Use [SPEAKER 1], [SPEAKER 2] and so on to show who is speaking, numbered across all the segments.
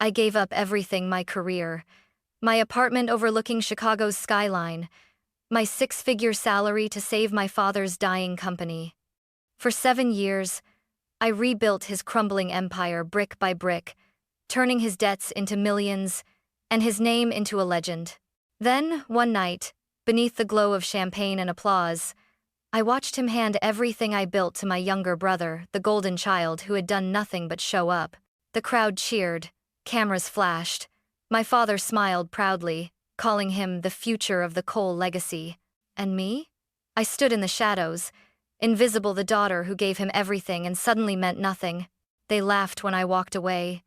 [SPEAKER 1] I gave up everything: my career, my apartment overlooking Chicago's skyline, my six-figure salary to save my father's dying company. For 7 years, I rebuilt his crumbling empire brick by brick, turning his debts into millions and his name into a legend. Then, one night, beneath the glow of champagne and applause, I watched him hand everything I built to my younger brother, the golden child who had done nothing but show up. The crowd cheered, cameras flashed. My father smiled proudly, calling him the future of the Cole legacy. And me? I stood in the shadows, invisible, the daughter who gave him everything and suddenly meant nothing. They laughed when I walked away,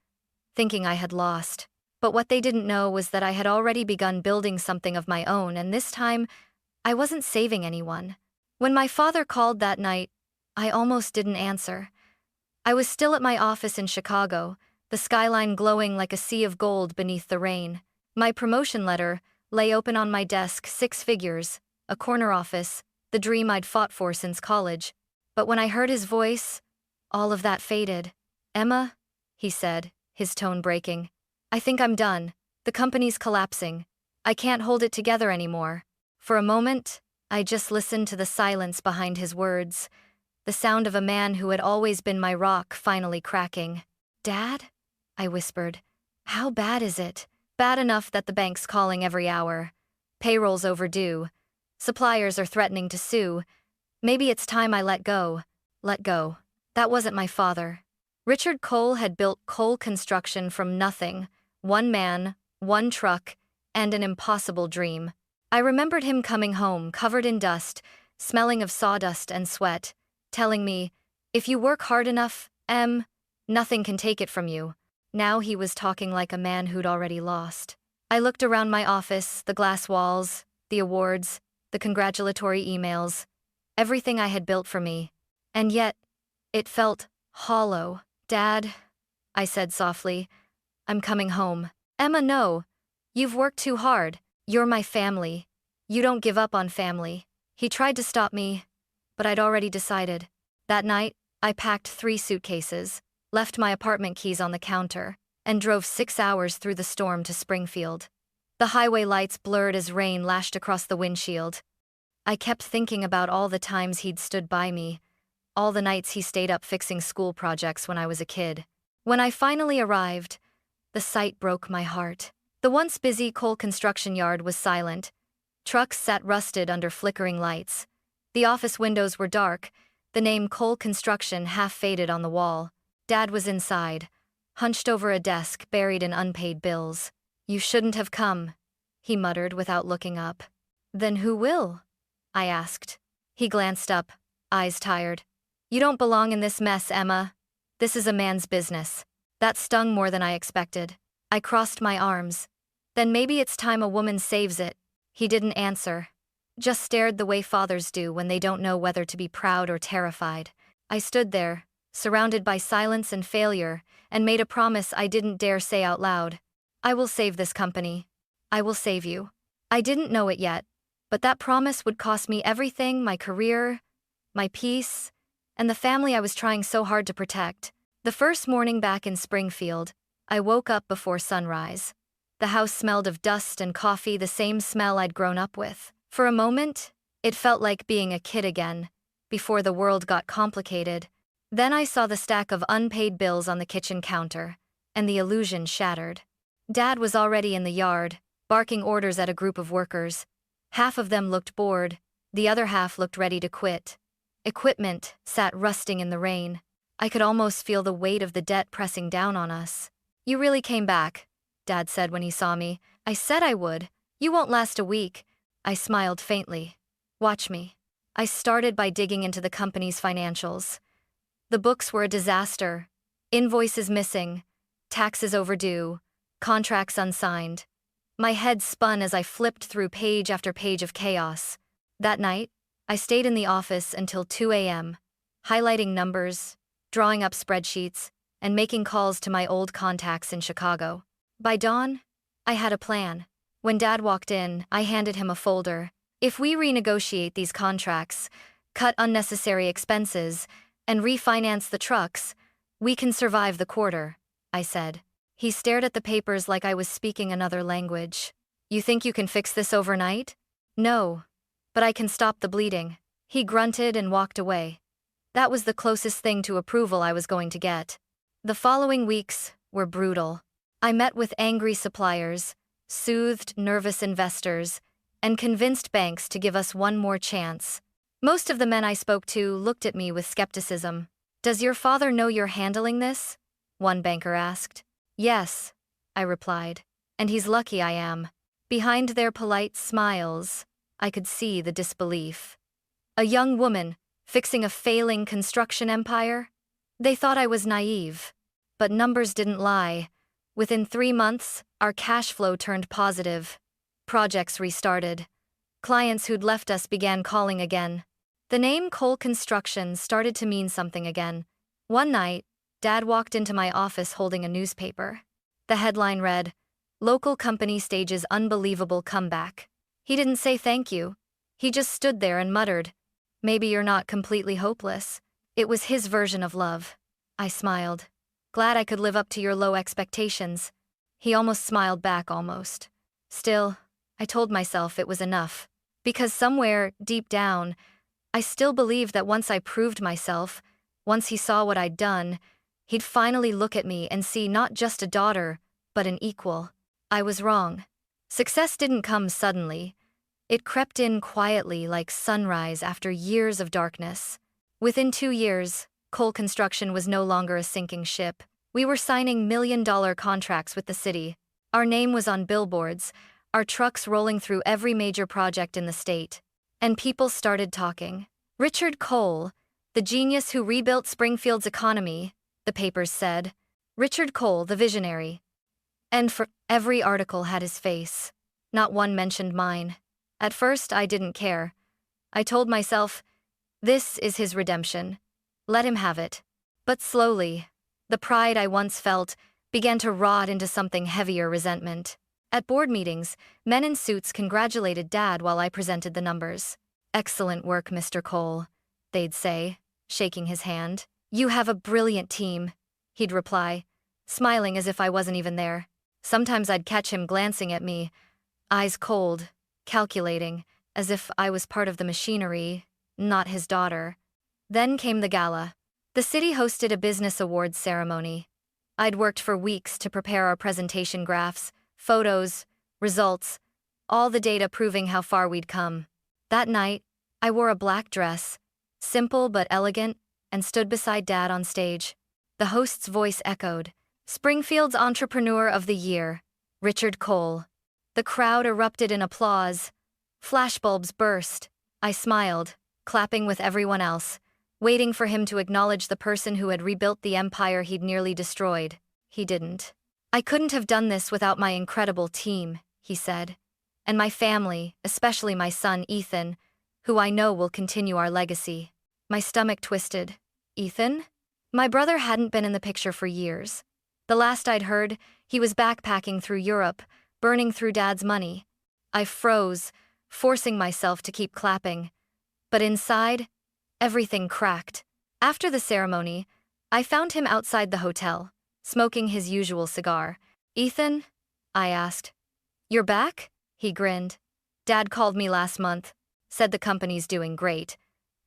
[SPEAKER 1] thinking I had lost. But what they didn't know was that I had already begun building something of my own, and this time, I wasn't saving anyone. When my father called that night, I almost didn't answer. I was still at my office in Chicago, the skyline glowing like a sea of gold beneath the rain. My promotion letter lay open on my desk, 6 figures, a corner office, the dream I'd fought for since college. But when I heard his voice, all of that faded. "Emma," he said, his tone breaking, "I think I'm done. The company's collapsing. I can't hold it together anymore." For a moment, I just listened to the silence behind his words, the sound of a man who had always been my rock finally cracking. "Dad?" I whispered. "How bad is it?" "Bad enough that the bank's calling every hour. Payroll's overdue. Suppliers are threatening to sue. Maybe it's time I let go." Let go. That wasn't my father. Richard Cole had built Cole Construction from nothing, one man, one truck, and an impossible dream. I remembered him coming home covered in dust, smelling of sawdust and sweat, telling me, "If you work hard enough, nothing can take it from you." Now he was talking like a man who'd already lost. I looked around my office, the glass walls, the awards, the congratulatory emails, everything I had built for me. And yet, it felt hollow. "Dad," I said softly, "I'm coming home." "Emma, no. You've worked too hard. You're my family. You don't give up on family." He tried to stop me, but I'd already decided. That night, I packed 3 suitcases, left my apartment keys on the counter, and drove 6 hours through the storm to Springfield. The highway lights blurred as rain lashed across the windshield. I kept thinking about all the times he'd stood by me, all the nights he stayed up fixing school projects when I was a kid. When I finally arrived, the sight broke my heart. The once busy Cole construction yard was silent. Trucks sat rusted under flickering lights. The office windows were dark, the name Cole Construction half faded on the wall. Dad was inside, hunched over a desk buried in unpaid bills. "You shouldn't have come," he muttered without looking up. "Then who will?" I asked. He glanced up, eyes tired. "You don't belong in this mess, Emma. This is a man's business." That stung more than I expected. I crossed my arms. "Then maybe it's time a woman saves it." He didn't answer, just stared the way fathers do when they don't know whether to be proud or terrified. I stood there, surrounded by silence and failure, and made a promise I didn't dare say out loud. "I will save this company. I will save you." I didn't know it yet, but that promise would cost me everything: my career, my peace, and the family I was trying so hard to protect. The first morning back in Springfield, I woke up before sunrise. The house smelled of dust and coffee, the same smell I'd grown up with. For a moment, it felt like being a kid again, before the world got complicated. Then I saw the stack of unpaid bills on the kitchen counter, and the illusion shattered. Dad was already in the yard, barking orders at a group of workers. Half of them looked bored, the other half looked ready to quit. Equipment sat rusting in the rain. I could almost feel the weight of the debt pressing down on us. "You really came back," Dad said when he saw me. "I said I would. You won't last a week." I smiled faintly. "Watch me." I started by digging into the company's financials. The books were a disaster. Invoices missing, taxes overdue, contracts unsigned. My head spun as I flipped through page after page of chaos. That night, I stayed in the office until 2 a.m., highlighting numbers, drawing up spreadsheets, and making calls to my old contacts in Chicago. By dawn, I had a plan. When Dad walked in, I handed him a folder. "If we renegotiate these contracts, cut unnecessary expenses, and refinance the trucks, we can survive the quarter," I said. He stared at the papers like I was speaking another language. You think you can fix this overnight? No. But I can stop the bleeding. He grunted and walked away. That was the closest thing to approval I was going to get. The following weeks were brutal. I met with angry suppliers, soothed nervous investors, and convinced banks to give us one more chance. Most of the men I spoke to looked at me with skepticism. Does your father know you're handling this? One banker asked. Yes, I replied. And he's lucky I am. Behind their polite smiles, I could see the disbelief. A young woman, fixing a failing construction empire? They thought I was naive. But numbers didn't lie. Within 3 months, our cash flow turned positive. Projects restarted. Clients who'd left us began calling again. The name Cole Construction started to mean something again. One night, Dad walked into my office holding a newspaper. The headline read, "Local company stages unbelievable comeback." He didn't say thank you. He just stood there and muttered, "Maybe you're not completely hopeless." It was his version of love. I smiled. "Glad I could live up to your low expectations." He almost smiled back almost. Still, I told myself it was enough. Because somewhere, deep down, I still believed that once I proved myself, once he saw what I'd done, he'd finally look at me and see not just a daughter, but an equal. I was wrong. Success didn't come suddenly. It crept in quietly like sunrise after years of darkness. Within 2 years, Cole Construction was no longer a sinking ship. We were signing million-dollar contracts with the city. Our name was on billboards, our trucks rolling through every major project in the state. And people started talking. Richard Cole, the genius who rebuilt Springfield's economy, the papers said. Richard Cole, the visionary. And for every article had his face. Not one mentioned mine. At first, I didn't care. I told myself, this is his redemption. Let him have it. But slowly, the pride I once felt began to rot into something heavier resentment. At board meetings, men in suits congratulated Dad while I presented the numbers. "Excellent work, Mr. Cole," they'd say, shaking his hand. "You have a brilliant team," he'd reply, smiling as if I wasn't even there. Sometimes I'd catch him glancing at me, eyes cold, calculating, as if I was part of the machinery, not his daughter. Then came the gala. The city hosted a business awards ceremony. I'd worked for weeks to prepare our presentation graphs, photos, results, all the data proving how far we'd come. That night, I wore a black dress, simple but elegant, and stood beside Dad on stage. The host's voice echoed, "Springfield's Entrepreneur of the Year, Richard Cole." The crowd erupted in applause. Flashbulbs burst. I smiled, clapping with everyone else, waiting for him to acknowledge the person who had rebuilt the empire he'd nearly destroyed. He didn't. "I couldn't have done this without my incredible team," he said. "And my family, especially my son Ethan, who I know will continue our legacy." My stomach twisted. Ethan? My brother hadn't been in the picture for years. The last I'd heard, he was backpacking through Europe, burning through Dad's money. I froze, forcing myself to keep clapping. But inside, everything cracked. After the ceremony, I found him outside the hotel, smoking his usual cigar. "Ethan?" I asked. "You're back?" He grinned. "Dad called me last month, said the company's doing great.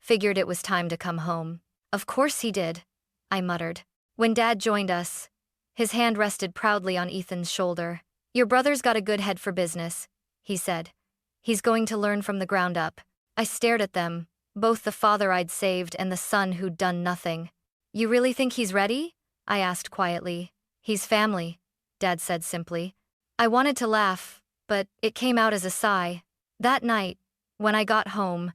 [SPEAKER 1] Figured it was time to come home." "Of course he did," I muttered. When Dad joined us, his hand rested proudly on Ethan's shoulder. "Your brother's got a good head for business," he said. "He's going to learn from the ground up." I stared at them, both the father I'd saved and the son who'd done nothing. "You really think he's ready?" I asked quietly. "He's family," Dad said simply. I wanted to laugh, but it came out as a sigh. That night, when I got home,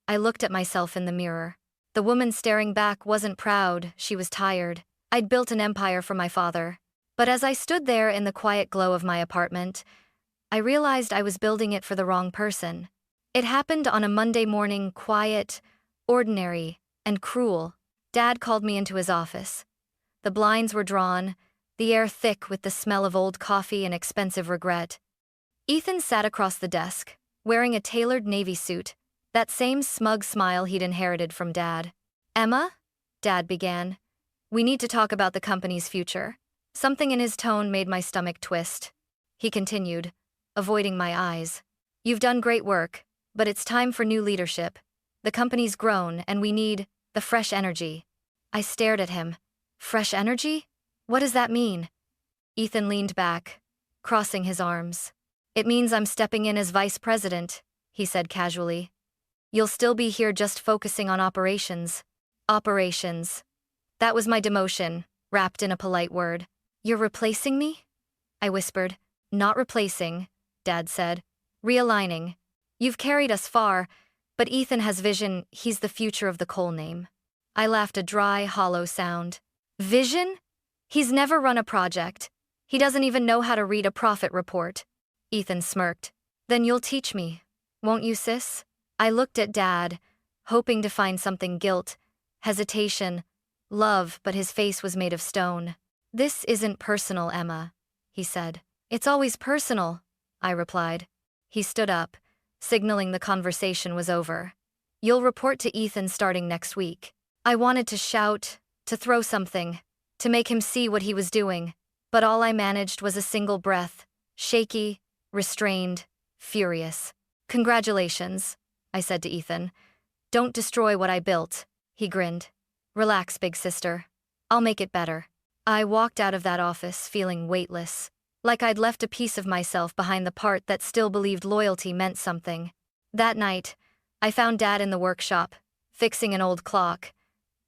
[SPEAKER 1] I looked at myself in the mirror. The woman staring back wasn't proud, she was tired. I'd built an empire for my father. But as I stood there in the quiet glow of my apartment, I realized I was building it for the wrong person. It happened on a Monday morning, quiet, ordinary, and cruel. Dad called me into his office. The blinds were drawn, the air thick with the smell of old coffee and expensive regret. Ethan sat across the desk, wearing a tailored navy suit, that same smug smile he'd inherited from Dad. "Emma?" Dad began. "We need to talk about the company's future." Something in his tone made my stomach twist. He continued, avoiding my eyes. You've done great work, but it's time for new leadership. The company's grown, and we need the fresh energy. I stared at him. Fresh energy? What does that mean? Ethan leaned back, crossing his arms. It means I'm stepping in as vice president, he said casually. You'll still be here just focusing on operations. Operations. That was my demotion, wrapped in a polite word. You're replacing me? I whispered. Not replacing, Dad said. Realigning. You've carried us far, but Ethan has vision. He's the future of the coal name. I laughed a dry, hollow sound. Vision? He's never run a project. He doesn't even know how to read a profit report. Ethan smirked. Then you'll teach me, won't you, sis? I looked at Dad, hoping to find something: guilt, hesitation, love, but his face was made of stone. This isn't personal, Emma, he said. It's always personal, I replied. He stood up, signaling the conversation was over. You'll report to Ethan starting next week. I wanted to shout, to throw something, to make him see what he was doing, but all I managed was a single breath, shaky, restrained, furious. Congratulations, I said to Ethan. Don't destroy what I built, he grinned. Relax, big sister. I'll make it better. I walked out of that office feeling weightless, like I'd left a piece of myself behind the part that still believed loyalty meant something. That night, I found Dad in the workshop, fixing an old clock.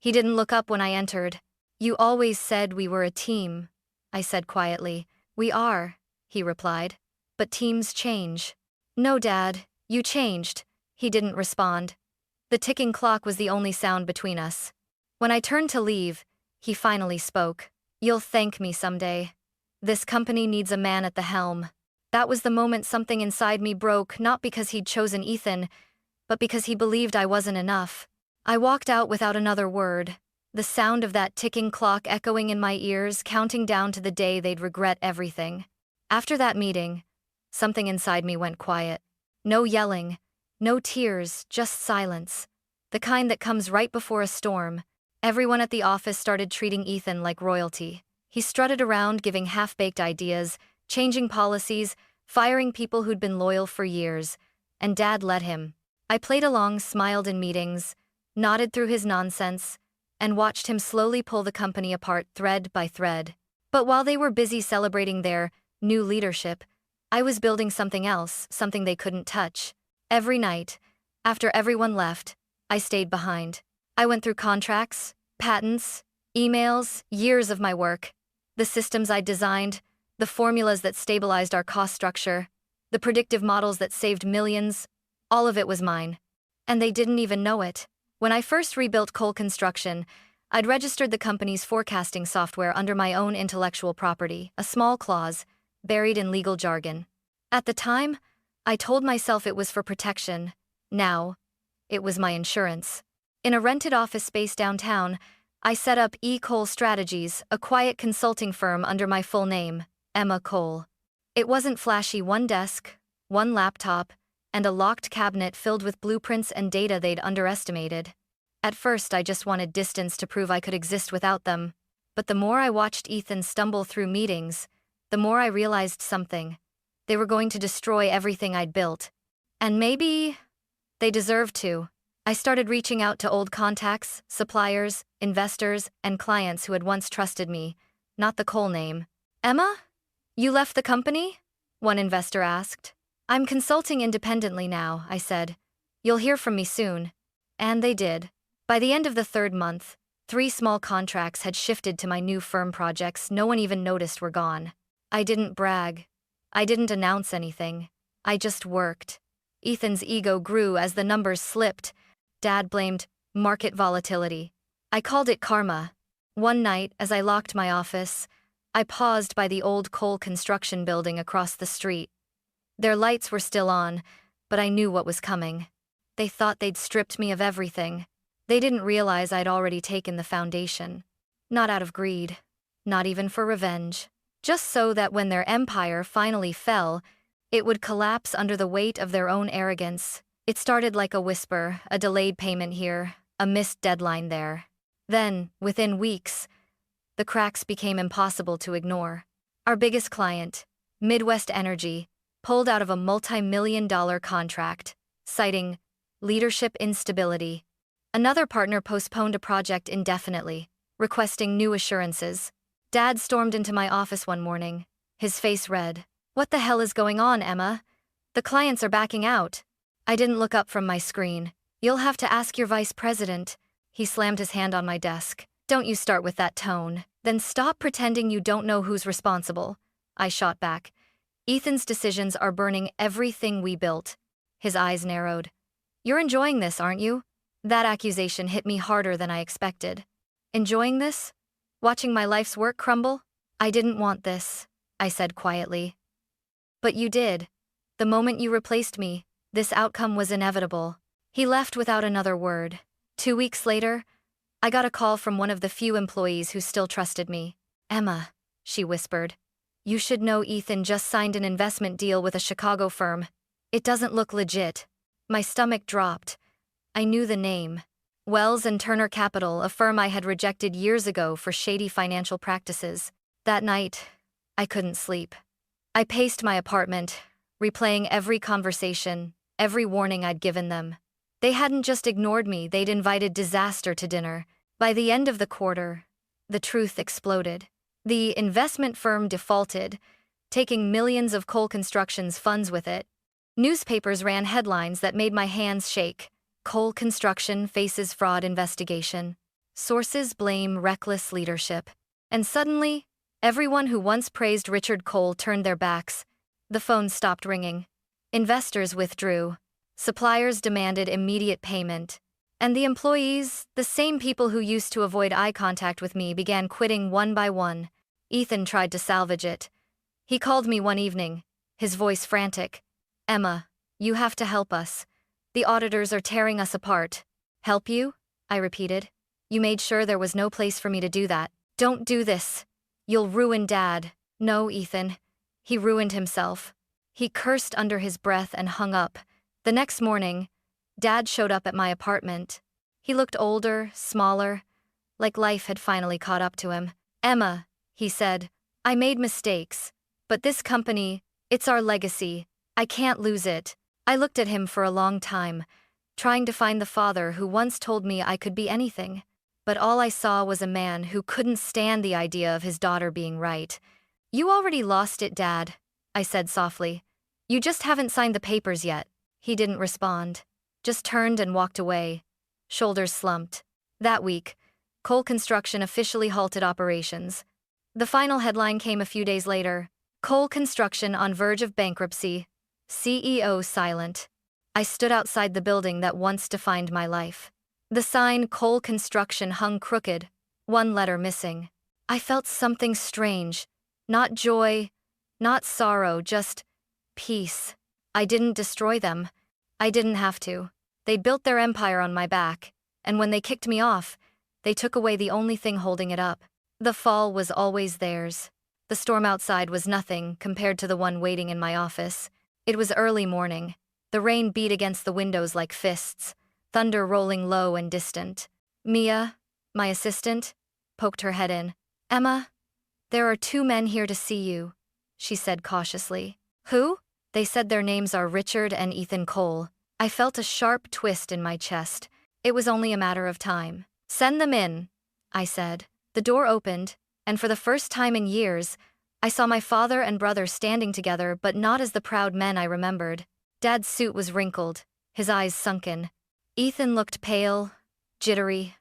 [SPEAKER 1] He didn't look up when I entered. You always said we were a team, I said quietly. We are, he replied. But teams change. No, Dad, you changed. He didn't respond. The ticking clock was the only sound between us. When I turned to leave, he finally spoke. You'll thank me someday. This company needs a man at the helm. That was the moment something inside me broke, not because he'd chosen Ethan, but because he believed I wasn't enough. I walked out without another word, the sound of that ticking clock echoing in my ears, counting down to the day they'd regret everything. After that meeting, something inside me went quiet. No yelling, no tears, just silence. The kind that comes right before a storm. Everyone at the office started treating Ethan like royalty. He strutted around giving half-baked ideas, changing policies, firing people who'd been loyal for years, and Dad let him. I played along, smiled in meetings, nodded through his nonsense, and watched him slowly pull the company apart thread by thread. But while they were busy celebrating their new leadership, I was building something else, something they couldn't touch. Every night, after everyone left, I stayed behind. I went through contracts, patents, emails, years of my work. The systems I'd designed, the formulas that stabilized our cost structure, the predictive models that saved millions, all of it was mine. And they didn't even know it. When I first rebuilt coal construction, I'd registered the company's forecasting software under my own intellectual property, a small clause, buried in legal jargon. At the time, I told myself it was for protection. Now, it was my insurance. In a rented office space downtown, I set up E-Cole Strategies, a quiet consulting firm under my full name, Emma Cole. It wasn't flashy: one desk, one laptop, and a locked cabinet filled with blueprints and data they'd underestimated. At first, I just wanted distance to prove I could exist without them. But the more I watched Ethan stumble through meetings, the more I realized something. They were going to destroy everything I'd built. And maybe they deserved to. I started reaching out to old contacts, suppliers, investors, and clients who had once trusted me, not the coal name. Emma? You left the company? One investor asked. I'm consulting independently now, I said. You'll hear from me soon. And they did. By the end of the third month, 3 small contracts had shifted to my new firm. Projects no one even noticed were gone. I didn't brag. I didn't announce anything. I just worked. Ethan's ego grew as the numbers slipped. Dad blamed market volatility. I called it karma. One night, as I locked my office, I paused by the old coal construction building across the street. Their lights were still on, but I knew what was coming. They thought they'd stripped me of everything. They didn't realize I'd already taken the foundation. Not out of greed. Not even for revenge. Just so that when their empire finally fell, it would collapse under the weight of their own arrogance. It started like a whisper, a delayed payment here, a missed deadline there. Then, within weeks, the The cracks became impossible to ignore. Our biggest client, Midwest Energy, pulled out of a multi-million-dollar contract, citing leadership instability. Another partner postponed a project indefinitely, requesting new assurances. Dad stormed into my office one morning, his face red. "What the hell is going on, Emma? The clients are backing out." I didn't look up from my screen. "You'll have to ask your vice president." He slammed his hand on my desk. "Don't you start with that tone. Then stop pretending you don't know who's responsible," I shot back. "Ethan's decisions are burning everything we built." His eyes narrowed. "You're enjoying this, aren't you?" That accusation hit me harder than I expected. Enjoying this? Watching my life's work crumble? "I didn't want this," I said quietly. "But you did. The moment you replaced me, this outcome was inevitable." He left without another word. 2 weeks later, I got a call from one of the few employees who still trusted me. "Emma," she whispered, "you should know Ethan just signed an investment deal with a Chicago firm. It doesn't look legit." My stomach dropped. I knew the name. Wells and Turner Capital, a firm I had rejected years ago for shady financial practices. That night, I couldn't sleep. I paced my apartment, replaying every conversation, every warning I'd given them. They hadn't just ignored me, they'd invited disaster to dinner. By the end of the quarter, the truth exploded. The investment firm defaulted, taking millions of Cole Construction's funds with it. Newspapers ran headlines that made my hands shake. "Cole Construction faces fraud investigation. Sources blame reckless leadership." And suddenly, everyone who once praised Richard Cole turned their backs. The phone stopped ringing. Investors withdrew. Suppliers demanded immediate payment. And the employees, the same people who used to avoid eye contact with me, began quitting one by one. Ethan tried to salvage it. He called me one evening, his voice frantic. "Emma, you have to help us. The auditors are tearing us apart." "Help you?" I repeated. "You made sure there was no place for me to do that." "Don't do this. You'll ruin Dad." "No, Ethan. He ruined himself." He cursed under his breath and hung up. The next morning, Dad showed up at my apartment. He looked older, smaller, like life had finally caught up to him. "Emma," he said, "I made mistakes. But this company, it's our legacy. I can't lose it." I looked at him for a long time, trying to find the father who once told me I could be anything. But all I saw was a man who couldn't stand the idea of his daughter being right. "You already lost it, Dad," I said softly. "You just haven't signed the papers yet." He didn't respond, just turned and walked away, shoulders slumped. That week, Cole Construction officially halted operations. The final headline came a few days later. "Cole Construction on verge of bankruptcy. CEO silent." I stood outside the building that once defined my life. The sign Cole Construction hung crooked, one letter missing. I felt something strange. Not joy, not sorrow, just peace. I didn't destroy them. I didn't have to. They built their empire on my back, and when they kicked me off, they took away the only thing holding it up. The fall was always theirs. The storm outside was nothing compared to the one waiting in my office. It was early morning. The rain beat against the windows like fists, thunder rolling low and distant. Mia, my assistant, poked her head in. "Emma, there are 2 men here to see you," she said cautiously. "Who?" They said their names are Richard and Ethan Cole. I felt a sharp twist in my chest. It was only a matter of time. "Send them in," I said. The door opened, and for the first time in years, I saw my father and brother standing together, but not as the proud men I remembered. Dad's suit was wrinkled, his eyes sunken. Ethan looked pale, jittery,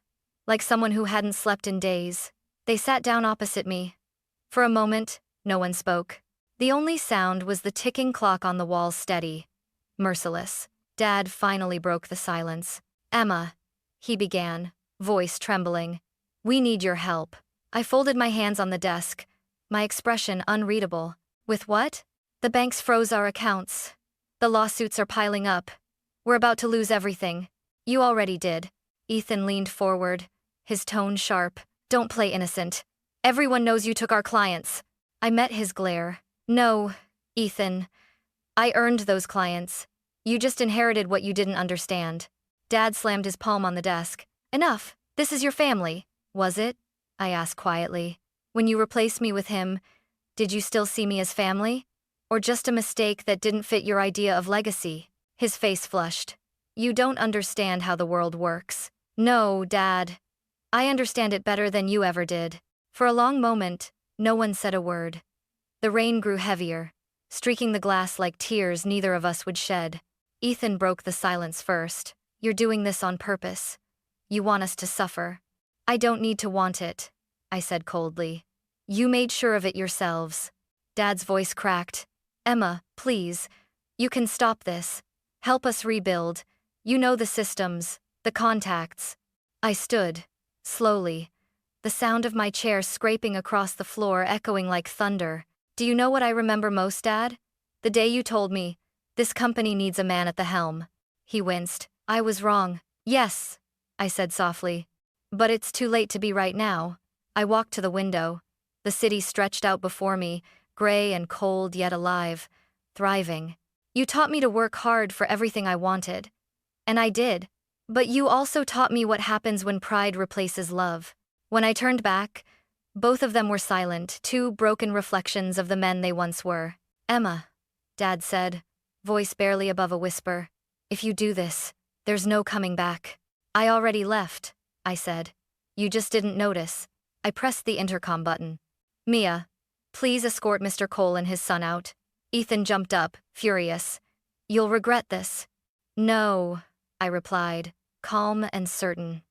[SPEAKER 1] like someone who hadn't slept in days. They sat down opposite me. For a moment, no one spoke. The only sound was the ticking clock on the wall, steady, merciless. Dad finally broke the silence. "Emma," he began, voice trembling, "we need your help." I folded my hands on the desk, my expression unreadable. "With what?" "The banks froze our accounts. The lawsuits are piling up. We're about to lose everything." "You already did." Ethan leaned forward, his tone sharp. "Don't play innocent. Everyone knows you took our clients." I met his glare. "No, Ethan. I earned those clients. You just inherited what you didn't understand." Dad slammed his palm on the desk. "Enough. This is your family." "Was it?" I asked quietly. When you replaced me with him, did you still see me as family? Or just a mistake that didn't fit your idea of legacy? His face flushed. You don't understand how the world works. No, Dad. I understand it better than you ever did. For a long moment, no one said a word. The rain grew heavier, streaking the glass like tears neither of us would shed. Ethan broke the silence first. You're doing this on purpose. You want us to suffer. I don't need to want it, I said coldly. You made sure of it yourselves. Dad's voice cracked. Emma, please. You can stop this. Help us rebuild. You know the systems, the contacts. I stood, slowly, the sound of my chair scraping across the floor echoing like thunder. Do you know what I remember most, Dad? The day you told me, this company needs a man at the helm. He winced. I was wrong. Yes, I said softly. But it's too late to be right now. I walked to the window. The city stretched out before me, gray and cold yet alive, thriving. You taught me to work hard for everything I wanted. And I did. But you also taught me what happens when pride replaces love. When I turned back, both of them were silent, two broken reflections of the men they once were. Emma, Dad said, voice barely above a whisper. If you do this, there's no coming back. I already left, I said. You just didn't notice. I pressed the intercom button. Mia, please escort Mr. Cole and his son out. Ethan jumped up, furious. You'll regret this. No, I replied, calm and certain.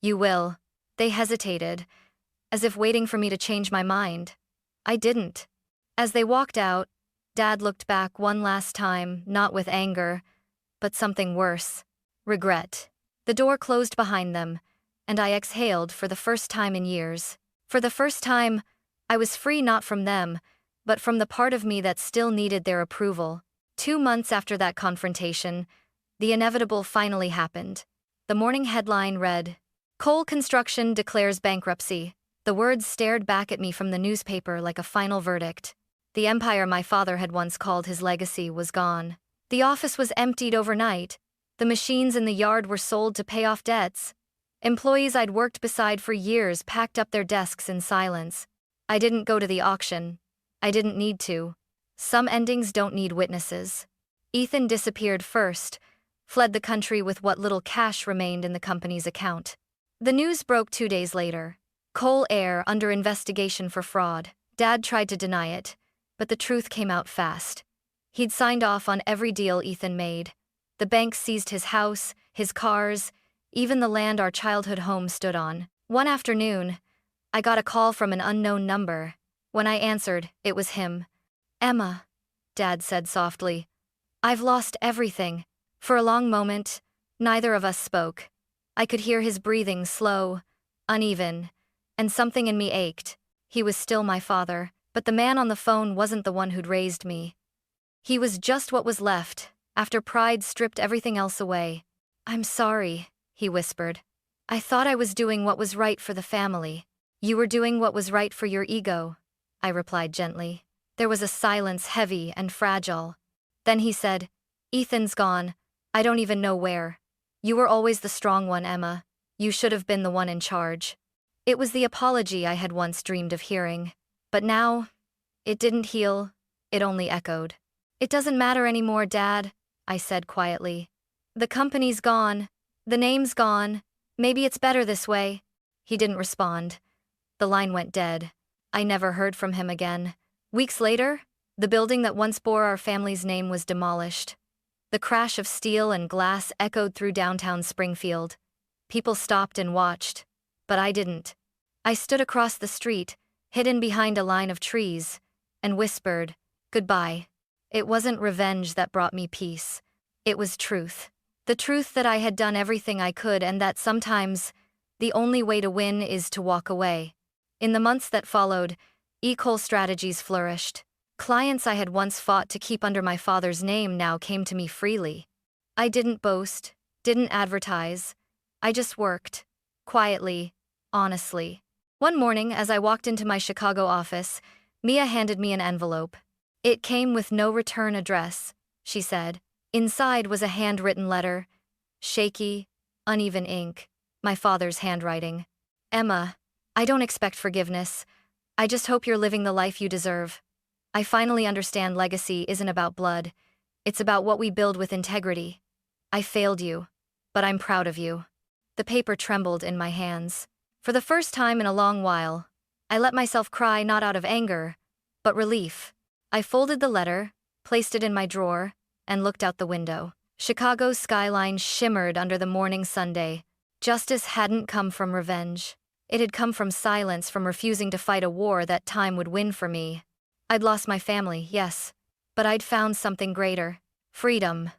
[SPEAKER 1] You will. They hesitated, as if waiting for me to change my mind. I didn't. As they walked out, Dad looked back one last time, not with anger, but something worse. Regret. The door closed behind them, and I exhaled for the first time in years. For the first time, I was free not from them, but from the part of me that still needed their approval. 2 months after that confrontation, the inevitable finally happened. The morning headline read, Cole Construction declares bankruptcy. The words stared back at me from the newspaper like a final verdict. The empire my father had once called his legacy was gone. The office was emptied overnight. The machines in the yard were sold to pay off debts. Employees I'd worked beside for years packed up their desks in silence. I didn't go to the auction. I didn't need to. Some endings don't need witnesses. Ethan disappeared first, fled the country with what little cash remained in the company's account. The news broke 2 days later. Cole Air under investigation for fraud. Dad tried to deny it, but the truth came out fast. He'd signed off on every deal Ethan made. The bank seized his house, his cars, even the land our childhood home stood on. One afternoon, I got a call from an unknown number. When I answered, it was him. Emma, Dad said softly. I've lost everything. For a long moment, neither of us spoke. I could hear his breathing slow, uneven, and something in me ached. He was still my father, but the man on the phone wasn't the one who'd raised me. He was just what was left, after pride stripped everything else away. I'm sorry, he whispered. I thought I was doing what was right for the family. You were doing what was right for your ego, I replied gently. There was a silence heavy and fragile. Then he said, Ethan's gone. I don't even know where. You were always the strong one, Emma. You should have been the one in charge. It was the apology I had once dreamed of hearing. But now, it didn't heal, it only echoed. It doesn't matter anymore, Dad, I said quietly. The company's gone. The name's gone. Maybe it's better this way. He didn't respond. The line went dead. I never heard from him again. Weeks later, the building that once bore our family's name was demolished. The crash of steel and glass echoed through downtown Springfield. People stopped and watched, but I didn't. I stood across the street, hidden behind a line of trees, and whispered, goodbye. It wasn't revenge that brought me peace. It was truth. The truth that I had done everything I could and that sometimes, the only way to win is to walk away. In the months that followed, e-Cole strategies flourished. Clients I had once fought to keep under my father's name now came to me freely. I didn't boast, didn't advertise. I just worked. Quietly, honestly. One morning, as I walked into my Chicago office, Mia handed me an envelope. It came with no return address, she said. Inside was a handwritten letter. Shaky, uneven ink. My father's handwriting. Emma, I don't expect forgiveness. I just hope you're living the life you deserve. I finally understand legacy isn't about blood. It's about what we build with integrity. I failed you, but I'm proud of you. The paper trembled in my hands. For the first time in a long while, I let myself cry not out of anger, but relief. I folded the letter, placed it in my drawer, and looked out the window. Chicago's skyline shimmered under the morning sunday. Justice hadn't come from revenge. It had come from silence, from refusing to fight a war that time would win for me. I'd lost my family, yes, but I'd found something greater: freedom.